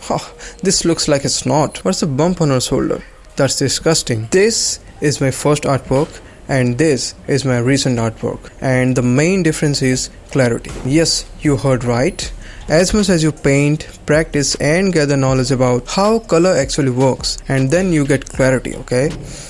Oh, this looks like a snot. What's a bump on her shoulder? That's disgusting. This is my first artwork and this is my recent artwork. And the main difference is clarity. Yes, you heard right. As much as you paint, practice and gather knowledge about how color actually works, and then you get clarity, okay?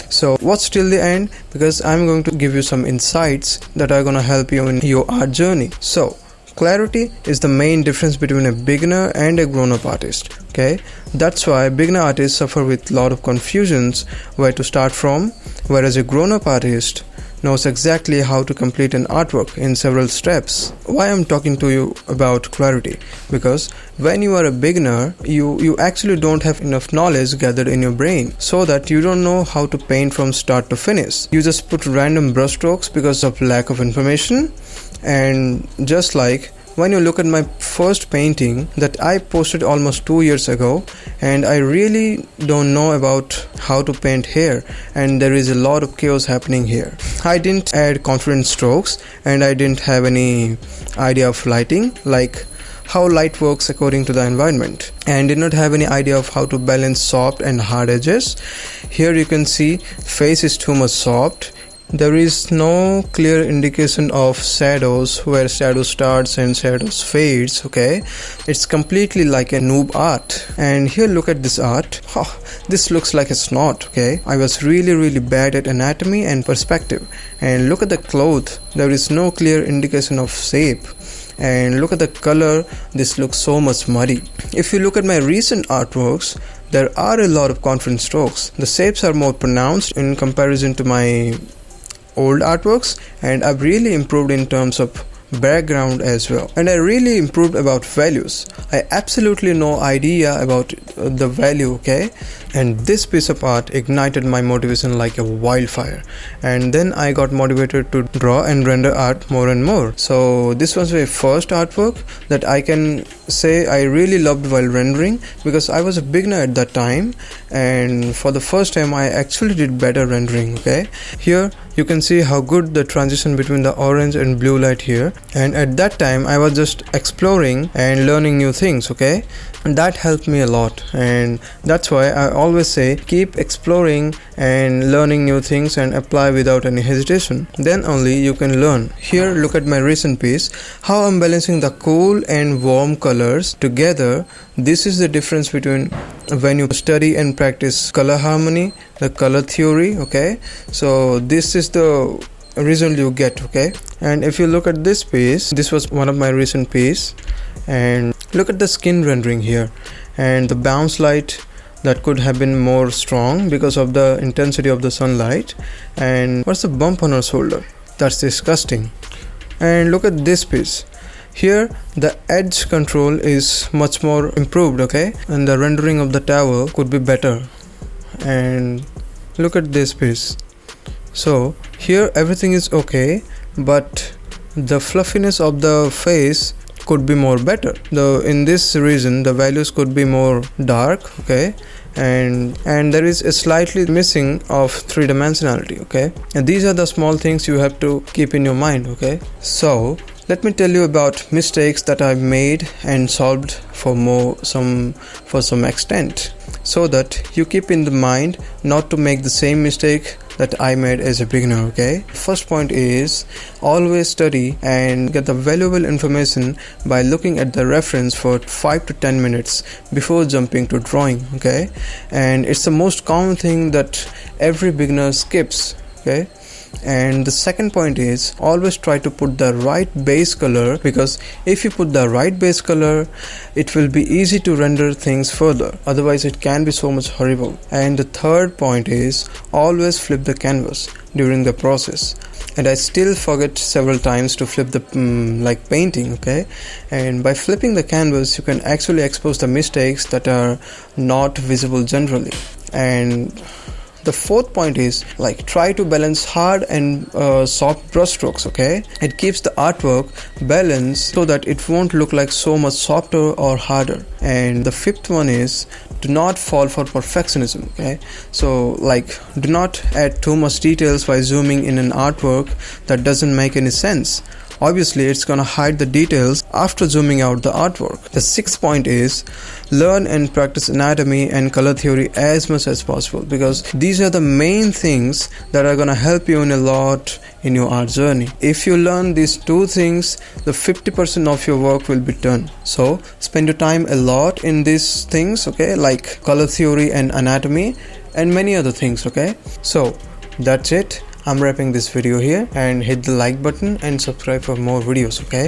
So watch till the end because I'm going to give you some insights that are going to help you in your art journey. So clarity is the main difference between a beginner and a grown-up artist, okay? That's why beginner artists suffer with a lot of confusions where to start from, whereas a grown-up artist knows exactly how to complete an artwork in several steps. Why I'm talking to you about clarity? Because when you are a beginner, you actually don't have enough knowledge gathered in your brain, so that you don't know how to paint from start to finish. You just put random brushstrokes because of lack of information. And just like when you look at my first painting that I posted almost 2 years ago, and I really don't know about how to paint here, and there is a lot of chaos happening here. I didn't add confident strokes and I didn't have any idea of lighting, like how light works according to the environment, and did not have any idea of how to balance soft and hard edges. Here you can see face is too much soft. There is no clear indication of shadows, where shadow starts and shadows fades, okay? It's completely like a noob art. And here look at this art. Oh, this looks like a snot, okay? I was really bad at anatomy and perspective. And look at the cloth. There is no clear indication of shape. And look at the color. This looks so much muddy. If you look at my recent artworks, there are a lot of confident strokes. The shapes are more pronounced in comparison to my old artworks, and I've really improved in terms of background as well, and I really improved about values. I absolutely no idea about the value, okay? And this piece of art ignited my motivation like a wildfire, and then I got motivated to draw and render art more and more. So this was my first artwork that I can say I really loved while rendering, because I was a beginner at that time, and for the first time I actually did better rendering, okay? Here you can see how good the transition between the orange and blue light here, and at that time I was just exploring and learning new things, okay? And that helped me a lot, and that's why I always say keep exploring and learning new things and apply without any hesitation. Then only you can learn. Here look at my recent piece, how I'm balancing the cool and warm colors together. This is the difference between when you study and practice color harmony, the color theory, okay? So this is the result you get, okay? And if you look at this piece, this was one of my recent piece, and look at the skin rendering here, and the bounce light that could have been more strong because of the intensity of the sunlight. And what's the bump on her shoulder? That's disgusting. And look at this piece. Here the edge control is much more improved, okay? And the rendering of the tower could be better. And look at this piece. So here everything is okay, but the fluffiness of the face could be more better. Though in this region the values could be more dark, okay? And there is a slightly missing of three-dimensionality, okay? And these are the small things you have to keep in your mind, okay? So let me tell you about mistakes that I've made and solved for some extent, so that you keep in the mind not to make the same mistake that I made as a beginner, okay? First point is always study and get the valuable information by looking at the reference for 5 to 10 minutes before jumping to drawing, okay? And it's the most common thing that every beginner skips, okay? And the second point is always try to put the right base color, because if you put the right base color, it will be easy to render things further. Otherwise it can be so much horrible. And the third point is always flip the canvas during the process. And I still forget several times to flip the like painting, okay? And by flipping the canvas you can actually expose the mistakes that are not visible generally. And the fourth point is like try to balance hard and soft brush strokes, okay? It keeps the artwork balanced so that it won't look like so much softer or harder. And the fifth one is do not fall for perfectionism, okay? So like do not add too much details by zooming in an artwork that doesn't make any sense. obviously it's gonna hide the details after zooming out the artwork. The sixth point is learn and practice anatomy and color theory as much as possible, because these are the main things that are gonna help you in a lot in your art journey. If you learn these two things, the 50% of your work will be done. So spend your time a lot in these things, okay, like color theory and anatomy and many other things, okay. So that's it. I'm wrapping this video here, and hit the like button and subscribe for more videos, okay.